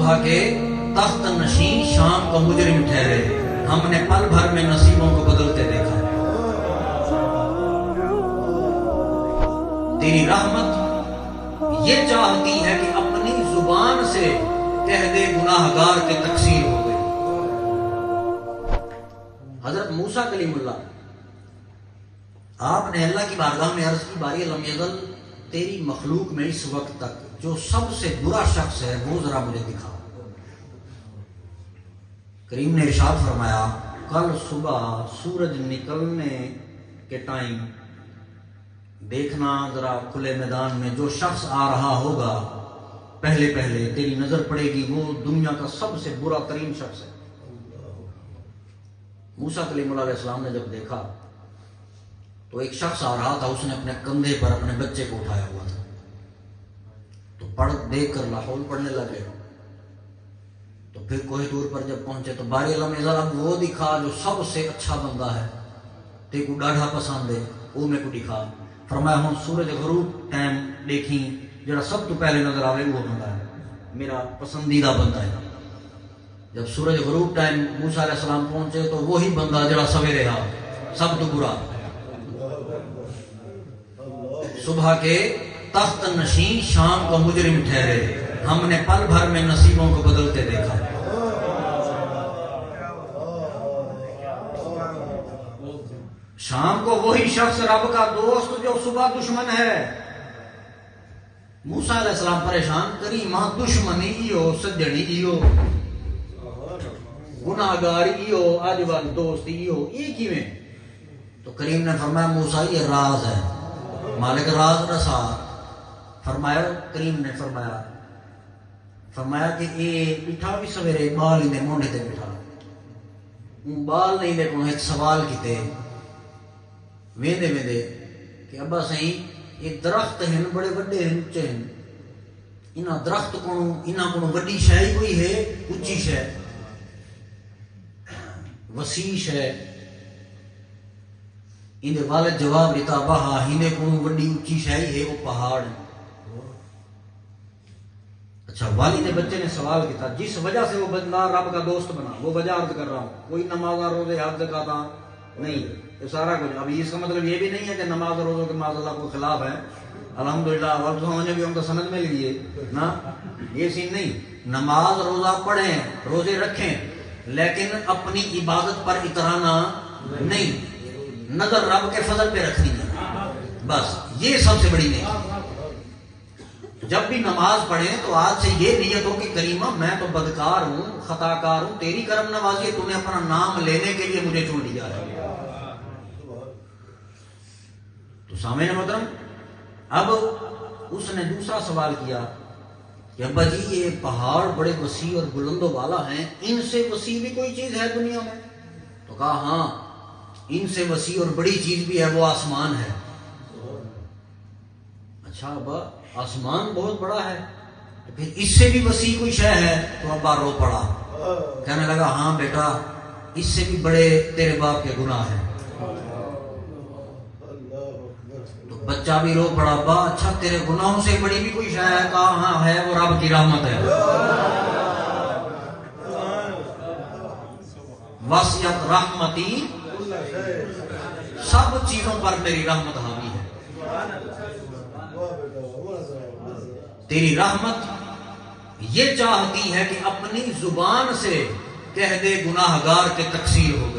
صبح کے تخت نشین شام کا مجرم ٹھہرے، ہم نے پل بھر میں نصیبوں کو بدلتے دیکھا۔ تیری رحمت یہ چاہتی ہے کہ اپنی زبان سے کہہ دے گناہگار کے تقصیر ہو گئے۔ حضرت موسیٰ کلیم اللہ، آپ نے اللہ کی بارگاہ میں عرض کی، باری لم یزل، تیری مخلوق میں اس وقت تک جو سب سے برا شخص ہے وہ ذرا مجھے دکھا۔ کریم نے ارشاد فرمایا، کل صبح سورج نکلنے کے ٹائم دیکھنا ذرا کھلے میدان میں، جو شخص آ رہا ہوگا پہلے پہلے تیری نظر پڑے گی وہ دنیا کا سب سے برا ترین شخص ہے۔ موسیٰ کلیم اللہ علیہ السلام نے جب دیکھا تو ایک شخص آ رہا تھا، اس نے اپنے کندھے پر اپنے بچے کو اٹھایا ہوا تھا، تو پڑھ دیکھ کر لاحول پڑھنے لگے۔ تو پھر کوہ طور پر جب پہنچے تو باری علم ازل اب وہ دکھا جو سب سے اچھا بندہ ہے، تے کو ڈاڑھا پسند ہے، وہ میں کو دکھا۔ فرمایا ہوں سورج غروب ٹائم دیکھی، جڑا سب تو پہلے نظر آوے وہ بندہ ہے، میرا پسندیدہ بندہ ہے۔ جب سورج غروب ٹائم موسیٰ علیہ السلام پہنچے تو وہی بندہ جڑا سویرے آ سب تو برا۔ صبح کے تخت نشین شام کا مجرم ٹھہرے، ہم نے پل بھر میں نصیبوں کو بدلتے دیکھا۔ شام کو وہی شخص رب کا دوست جو صبح دشمن ہے۔ موسیٰ علیہ السلام پریشان، کریماں دشمنی ایو سجنی ایو گناہگار ایو آج وال دوست ایو یہ کیویں؟ تو کریم نے فرمایا موسیٰ یہ راز ہے، مالک راز رسا۔ فرمایا کریم نے فرمایا کہ اے بٹھا بھی سویرے بال ہی مونڈے تے بٹھا، بال نہیں دے کو ایک سوال کیتے ویندے ویندے کہ ابا صحیح یہ درخت ہیں بڑے بڑے ہیں اچے ہیں، انہاں درخت کو انہاں کو وڈی شے کوئی ہے، اچھی شے وسیع ہے؟ اندے والد جواب دیتا، بہا ہینے کو وڈی اچھی شے ہے وہ پہاڑ۔ اچھا والد نے بچے نے سوال کیا، جس وجہ سے وہ بندہ رب کا دوست بنا وہ وجہ عرض کر رہا ہوں، کوئی نماز روزے حج زکات نہیں، یہ سارا کچھ۔ ابھی اس کا مطلب یہ بھی نہیں ہے کہ نماز روزوں کے معاذ اللہ کو خلاف ہے، الحمدللہ وقت ہونے بھی ہم کو سند مل گئی نا، یہ سین نہیں۔ نماز روزہ پڑھیں روزے رکھیں لیکن اپنی عبادت پر اترانا نہیں، نظر رب کے فضل پہ رکھنی ہے، بس یہ سب سے بڑی نہیں۔ جب بھی نماز پڑھیں تو آج سے یہ نیت ہو کہ کریمہ میں تو بدکار ہوں، خطا کار ہوں، تیری کرم نوازی ہے، تو نے اپنا نام لینے کے لیے مجھے چن لیا ہے۔ تو سامعین محترم، اب اس نے دوسرا سوال کیا کہ ابا جی یہ پہاڑ بڑے وسیع اور بلند و بالا ہیں، ان سے وسیع بھی کوئی چیز ہے دنیا میں؟ تو کہا ہاں ان سے وسیع اور بڑی چیز بھی ہے، وہ آسمان ہے۔ اچھا ابا آسمان بہت بڑا ہے، تو پھر اس سے بھی وسیع کوئی شے ہے؟ تو ابا رو پڑا، کہنے لگا ہاں بیٹا اس سے بھی بڑے تیرے باپ کے گناہ ہیں۔ تو بچہ بھی رو پڑا، ابا اچھا تیرے گناہوں سے بڑی بھی کوئی شے ہے؟ کہا ہاں ہے، وہ رب کی رحمت ہے۔ وسعت رحمتی، سب چیزوں پر میری رحمت حاوی ہے۔ تیری رحمت یہ چاہتی ہے کہ اپنی زبان سے کہہ دے گناہگار کے تقصیر ہو